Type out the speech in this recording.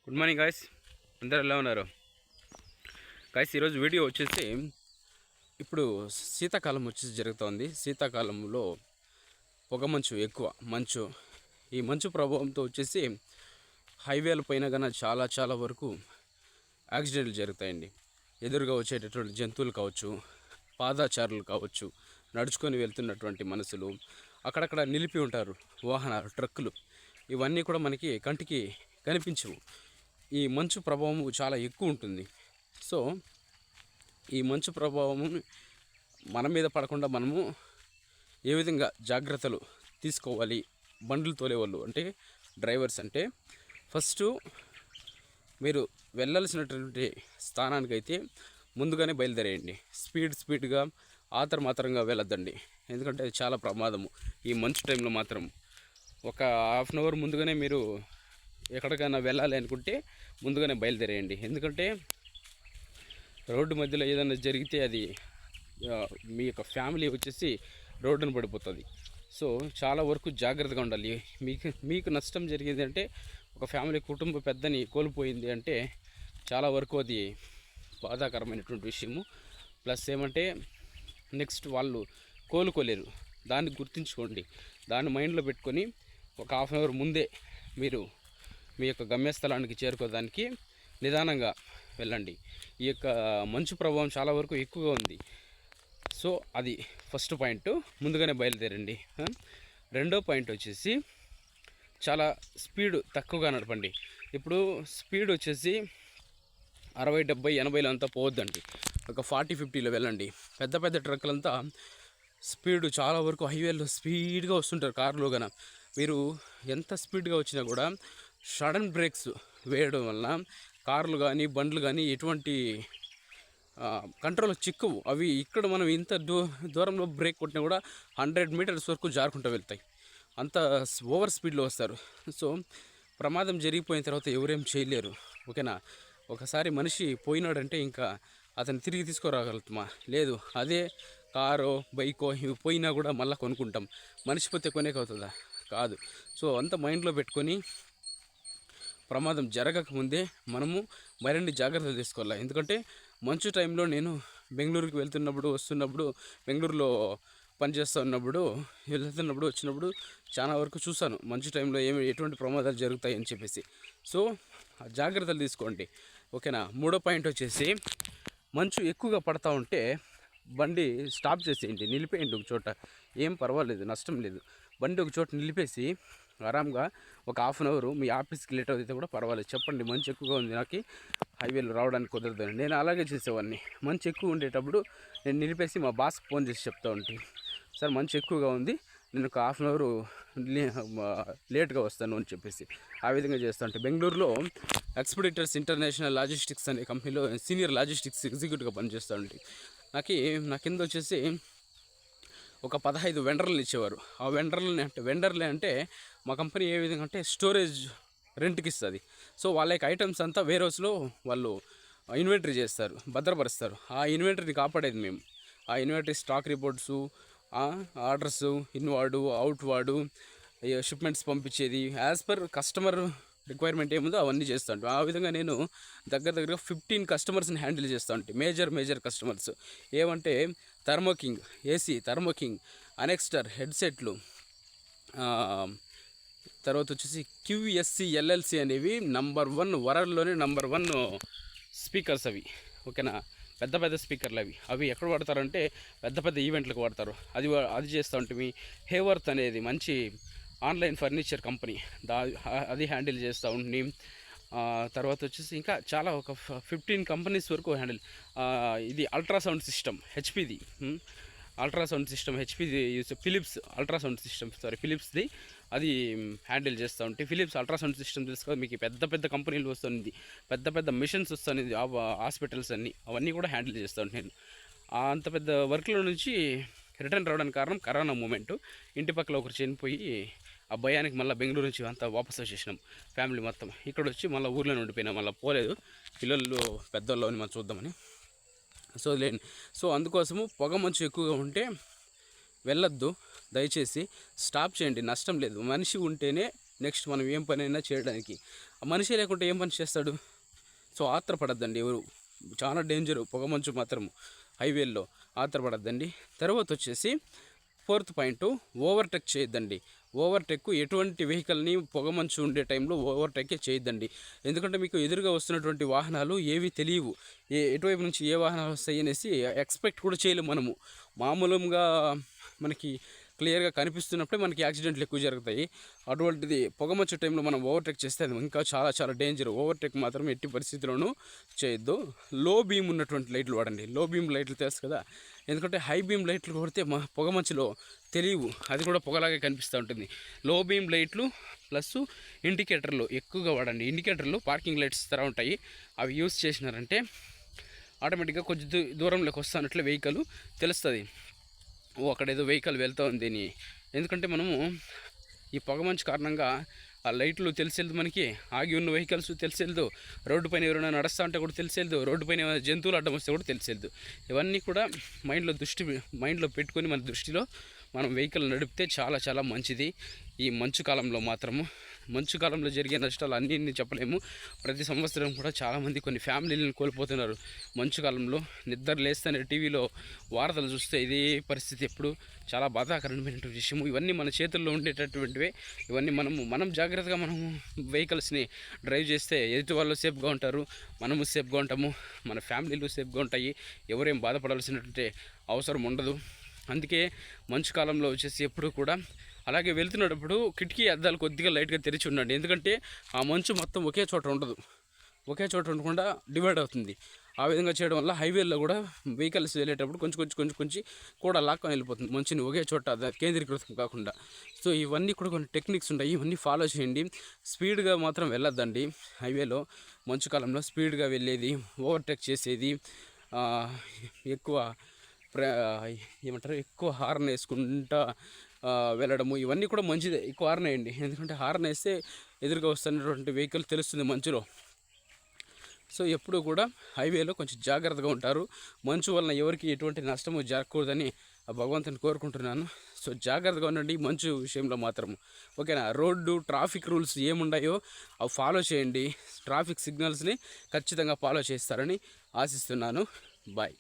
Good morning guys, అందరు ఎలా ఉన్నారు గాయ్స్? ఈరోజు వీడియో వచ్చేసి ఇప్పుడు శీతాకాలం వచ్చేసి జరుగుతోంది. శీతాకాలంలో పొగమంచు ఎక్కువ, ఈ మంచు ప్రభావంతో వచ్చేసి హైవేల పైన కన్నా చాలా వరకు యాక్సిడెంట్లు జరుగుతాయండి. ఎదురుగా వచ్చేటటువంటి జంతువులు కావచ్చు, పాదాచారులు కావచ్చు, నడుచుకొని వెళ్తున్నటువంటి మనుషులు, అక్కడక్కడ నిలిపి ఉంటారు వాహనాలు, ట్రక్కులు, ఇవన్నీ కూడా మనకి కంటికి కనిపించవు. ఈ మంచు ప్రభావం చాలా ఎక్కువ ఉంటుంది. సో ఈ మంచు ప్రభావం మన మీద పడకుండా మనము ఏ విధంగా జాగ్రత్తలు తీసుకోవాలి? బండ్లు తోలేవాళ్ళు అంటే డ్రైవర్స్ అంటే ఫస్ట్ మీరు వెళ్ళాల్సినటువంటి స్థానానికైతే ముందుగానే బయలుదేరేయండి. స్పీడ్గా ఆతరమాతరంగా వెళ్ళొద్దండి, ఎందుకంటే అది చాలా ప్రమాదము. ఈ మంచు టైంలో మాత్రం ఒక హాఫ్ అన్ అవర్ ముందుగానే మీరు ఎక్కడికైనా వెళ్ళాలి అనుకుంటే ముందుగానే బయలుదేరేయండి. ఎందుకంటే రోడ్డు మధ్యలో ఏదైనా జరిగితే అది మీ యొక్క ఫ్యామిలీ వచ్చేసి రోడ్డును పడిపోతుంది. సో చాలా వరకు జాగ్రత్తగా ఉండాలి. మీకు నష్టం జరిగింది అంటే, ఒక ఫ్యామిలీ కుటుంబ పెద్దని కోల్పోయింది అంటే చాలా వరకు అది బాధాకరమైనటువంటి విషయము. ప్లస్ ఏమంటే నెక్స్ట్ వాళ్ళు కోలుకోలేరు. దాన్ని గుర్తుంచుకోండి. దాన్ని మైండ్లో పెట్టుకొని ఒక హాఫ్ అన్ అవర్ ముందే మీరు మీ యొక్క గమ్యస్థలానికి చేరుకోవడానికి నిదానంగా వెళ్ళండి. ఈ యొక్క మంచు ప్రభావం చాలా వరకు ఎక్కువగా ఉంది. సో అది ఫస్ట్ పాయింట్, ముందుగానే బయలుదేరండి. రెండో పాయింట్ వచ్చేసి చాలా స్పీడ్ తక్కువగా నడపండి. ఇప్పుడు స్పీడ్ వచ్చేసి 60, 70, 80లో అంతా పోవద్దండి. ఒక 40, 50లో వెళ్ళండి. పెద్ద ట్రక్కులంతా స్పీడ్ చాలా వరకు హైవేలో స్పీడ్గా వస్తుంటారు కార్లో కన్నా. మీరు ఎంత స్పీడ్గా వచ్చినా కూడా సడన్ బ్రేక్స్ వేయడం వల్ల కార్లు కానీ బండ్లు కానీ ఎటువంటి కంట్రోల్ చిక్కవు. అవి ఇక్కడ మనం ఇంత దూరంలో బ్రేక్ కొట్టినా కూడా 100 మీటర్స్ వరకు జారుకుంటూ వెళ్తాయి. అంత ఓవర్ స్పీడ్లో వస్తారు. సో ప్రమాదం జరిగిపోయిన తర్వాత ఎవరేం చేయలేరు. ఓకేనా? ఒకసారి మనిషి పోయినాడంటే ఇంకా అతను తిరిగి తీసుకురాగలుగుతామా? లేదు. అదే కారో బైకో ఇవి పోయినా కూడా మళ్ళీ కొనుక్కుంటాం. మనిషి పోతే కొనేకవుతుందా? కాదు. సో అంత మైండ్లో పెట్టుకొని ప్రమాదం జరగకముందే మనము మరిన్ని జాగ్రత్తలు తీసుకోవాలి. ఎందుకంటే మంచు టైంలో నేను బెంగళూరుకి వస్తున్నప్పుడు బెంగళూరులో వెళ్తున్నప్పుడు వచ్చినప్పుడు చాలా వరకు చూశాను మంచు టైంలో ఎటువంటి ప్రమాదాలు జరుగుతాయి అని చెప్పేసి. సో జాగ్రత్తలు తీసుకోండి. ఓకేనా? మూడో పాయింట్ వచ్చేసి మంచు ఎక్కువగా పడతా ఉంటే బండి స్టాప్ చేసేయండి, నిలిపేయండి ఒక చోట. ఏం పర్వాలేదు, నష్టం లేదు. బండి ఒక చోట నిలిపేసి ఆరామ్గా ఒక హాఫ్ అన్ అవర్ మీ ఆఫీస్కి లేట్ అయితే కూడా పర్వాలేదు, చెప్పండి మంచు ఎక్కువగా ఉంది, నాకు హైవేలో రావడానికి కుదరదు. నేను అలాగే చేసేవాడిని. మంచు ఎక్కువ ఉండేటప్పుడు నేను నిలిపేసి మా బాస్కి ఫోన్ చేసి చెప్తా ఉంటాను, సార్ మంచు ఎక్కువగా ఉంది, నేను ఒక హాఫ్ అన్ అవర్ లేట్గా వస్తాను అని చెప్పేసి. ఆ విధంగా చేస్తూ ఉంటాను. బెంగళూరులో ఎక్స్పెడిటర్స్ ఇంటర్నేషనల్ లాజిస్టిక్స్ అనే కంపెనీలో సీనియర్ లాజిస్టిక్స్ ఎగ్జిక్యూటివ్గా పనిచేస్తూ ఉంటాయి. నా కింద వచ్చేసి ఒక 15 వెండర్లు ఇచ్చేవారు. ఆ వెండర్లే అంటే మా కంపెనీ ఏ విధంగా అంటే స్టోరేజ్ రెంట్కి ఇస్తుంది. సో వాళ్ళ యొక్క ఐటమ్స్ అంతా వేర్ హౌస్లో వాళ్ళు ఇన్వెంటరీ చేస్తారు, భద్రపరుస్తారు. ఆ ఇన్వెంటరీని కాపాడేది మేము. ఆ inventory stock reports, orders, inward outward, shipments పంపించేది యాజ్ పర్ కస్టమర్ రిక్వైర్మెంట్ ఏముందో అవన్నీ చేస్తూ ఉంటాం. ఆ విధంగా నేను దగ్గరగా 15 కస్టమర్స్ని హ్యాండిల్ చేస్తూ ఉంటాను. మేజర్ కస్టమర్స్ ఏమంటే థర్మోకింగ్ ఏసీ, థర్మోకింగ్, అనెక్స్టర్ హెడ్సెట్లు, తర్వాత వచ్చేసి QSC LLC అనేవి నంబర్ 1 వరల్డ్లోనే నంబర్ 1 స్పీకర్స్ అవి. ఓకేనా? పెద్ద స్పీకర్లు అవి ఎక్కడ వాడతారంటే పెద్ద ఈవెంట్లకు వాడతారు. అది చేస్తూ ఉంటుంది. హేవర్త్ అనేది మంచి ఆన్లైన్ ఫర్నిచర్ కంపెనీ, అది హ్యాండిల్ చేస్తూ ఉంటుంది. తర్వాత వచ్చేసి ఇంకా చాలా ఒక 15 కంపెనీస్ వరకు హ్యాండిల్. ఇది అల్ట్రాసౌండ్ సిస్టమ్ హెచ్పిది, ఫిలిప్స్ అల్ట్రాసౌండ్ సిస్టమ్, ఫిలిప్స్ది, అది హ్యాండిల్ చేస్తూ ఉంటాయి. ఫిలిప్స్ అల్ట్రాసౌండ్ సిస్టమ్ తెలుసుకో, మీకు పెద్ద కంపెనీలు వస్తుంది, పెద్ద మిషన్స్ వస్తుంది, హాస్పిటల్స్ అవన్నీ కూడా హ్యాండిల్ చేస్తూ ఉంటాను. అంత పెద్ద వర్క్లో నుంచి రిటర్న్ రావడానికి కారణం కరోనా మూమెంటు. ఇంటి పక్కల ఒకరు చనిపోయి ఆ భయానికి మళ్ళీ బెంగళూరు నుంచి అంతా వాపస్ వచ్చేసినాం ఫ్యామిలీ మొత్తం. ఇక్కడ వచ్చి మళ్ళీ ఊర్లో ఉండిపోయినాం, మళ్ళీ పోలేదు. పిల్లలు పెద్దోళ్ళని మనం చూద్దామని. సో అందుకోసము పొగ మంచు ఎక్కువగా ఉంటే వెళ్ళొద్దు. దయచేసి స్టాప్ చేయండి, నష్టం లేదు. మనిషి ఉంటేనే నెక్స్ట్ మనం ఏం పనైనా చేయడానికి మనిషి లేకుంటే ఏం పని చేస్తాడు? సో ఆత్రపడద్దండి ఎవరు, చాలా డేంజరు పొగమంచు మాత్రం హైవేల్లో, ఆత్రపడద్దండి. తర్వాత వచ్చేసి 4th పాయింట్, ఓవర్టేక్ చేయొద్దండి. ఓవర్టేక్ ఎటువంటి వెహికల్ని పొగమంచు ఉండే టైంలో ఓవర్టేకే చేయొద్దండి. ఎందుకంటే మీకు ఎదురుగా వస్తున్నటువంటి వాహనాలు ఏవి తెలియవు, ఎటువైపు నుంచి ఏ వాహనాలు వస్తాయి అనేసి ఎక్స్పెక్ట్ కూడా చేయలేము మనము. మామూలుగా మనకి క్లియర్గా కనిపిస్తున్నప్పుడే మనకి యాక్సిడెంట్లు ఎక్కువ జరుగుతాయి. అటువంటిది పొగమంచు టైంలో మనం ఓవర్టేక్ చేస్తే అది ఇంకా చాలా చాలా డేంజర్. ఓవర్టేక్ మాత్రం ఎట్టి పరిస్థితుల్లోనూ చేయొద్దు. లో బీమ్ ఉన్నటువంటి లైట్లు వాడండి. లో బీమ్ లైట్లు తెలుసు కదా, ఎందుకంటే హై బీమ్ లైట్లు కొడితే పొగమంచులో తెలియవు, అది కూడా పొగలాగే కనిపిస్తూ ఉంటుంది. లో బీమ్ లైట్లు ప్లస్ ఇండికేటర్లు ఎక్కువగా వాడండి. ఇండికేటర్లు పార్కింగ్ లైట్స్ తర ఉంటాయి, అవి యూస్ చేసినారంటే ఆటోమేటిక్గా కొంచెం దూరంలోకి వస్తున్నట్లే వెహికల్ తెలుస్తుంది, ఓ అక్కడేదో వెహికల్ వెళ్తూ ఉంది అని. ఎందుకంటే మనము ఈ పొగమంచు కారణంగా ఆ లైట్లు తెలిసేది మనకి, ఆగి ఉన్న వెహికల్స్ తెలిసేదు, రోడ్డు పైన ఎవరైనా నడుస్తూ ఉంటే కూడా తెలిసేదు, రోడ్డు పైన ఏమైనా జంతువులు అడ్డం వస్తే కూడా తెలిసేదు. ఇవన్నీ కూడా మైండ్లో పెట్టుకొని మన దృష్టిలో మనం వెహికల్ నడిపితే చాలా చాలా మంచిది. ఈ మంచు కాలంలో మాత్రము, మంచు కాలంలో జరిగే నష్టాలు అన్నీ చెప్పలేము. ప్రతి సంవత్సరం కూడా చాలామంది కొన్ని ఫ్యామిలీలను కోల్పోతున్నారు మంచు కాలంలో. నిద్ర లేస్తేనే టీవీలో వార్తలు చూస్తే ఇదే పరిస్థితి ఎప్పుడు, చాలా బాధాకరమైనటువంటి విషయము. ఇవన్నీ మన చేతుల్లో ఉండేటటువంటివే. ఇవన్నీ మనం జాగ్రత్తగా మనము వెహికల్స్ని డ్రైవ్ చేస్తే ఎదుటి వాళ్ళు సేఫ్గా ఉంటారు, మనము సేఫ్గా ఉంటాము, మన ఫ్యామిలీలు సేఫ్గా ఉంటాయి, ఎవరేం బాధపడాల్సినటువంటి అవసరం ఉండదు. అందుకే మంచు కాలంలో వచ్చేసి ఎప్పుడు కూడా అలాగే వెళ్తున్నప్పుడు కిటికీ అద్దాలు కొద్దిగా లైట్గా తెరిచి ఉండండి. ఎందుకంటే ఆ మంచు మొత్తం ఒకే చోట ఉండదు, ఒకే చోట ఉండకుండా డివైడ్ అవుతుంది. ఆ విధంగా చేయడం వల్ల హైవేల్లో కూడా వెహికల్స్ వెళ్ళేటప్పుడు కొంచెం కూడా లాక్కొని వెళ్ళిపోతుంది మంచుని, ఒకే చోట కేంద్రీకృతం కాకుండా. సో ఇవన్నీ కూడా కొన్ని టెక్నిక్స్ ఉంటాయి, ఇవన్నీ ఫాలో చేయండి. స్పీడ్గా మాత్రం వెళ్ళొద్దండి హైవేలో. మంచు కాలంలో స్పీడ్గా వెళ్ళేది, ఓవర్టేక్ చేసేది, ఎక్కువ ఎక్కువ హార్న్ వేసుకుంటా వెళ్ళడము, ఇవన్నీ కూడా మంచిదే. ఎక్కువ హార్న్ వేయండి, ఎందుకంటే హార్న్ వేస్తే ఎదురుగా వస్తున్నటువంటి వెహికల్ తెలుస్తుంది మంచులో. సో ఎప్పుడూ కూడా హైవేలో కొంచెం జాగ్రత్తగా ఉంటారు. మంచు వలన ఎవరికి ఎటువంటి నష్టము జరగకూడదని భగవంతుని కోరుకుంటున్నాను. సో జాగ్రత్తగా ఉండండి మంచు విషయంలో మాత్రం, ఓకేనా. రోడ్డు ట్రాఫిక్ రూల్స్ ఏముండాయో అవి ఫాలో చేయండి. ట్రాఫిక్ సిగ్నల్స్ని ఖచ్చితంగా ఫాలో చేస్తారని ఆశిస్తున్నాను. బాయ్.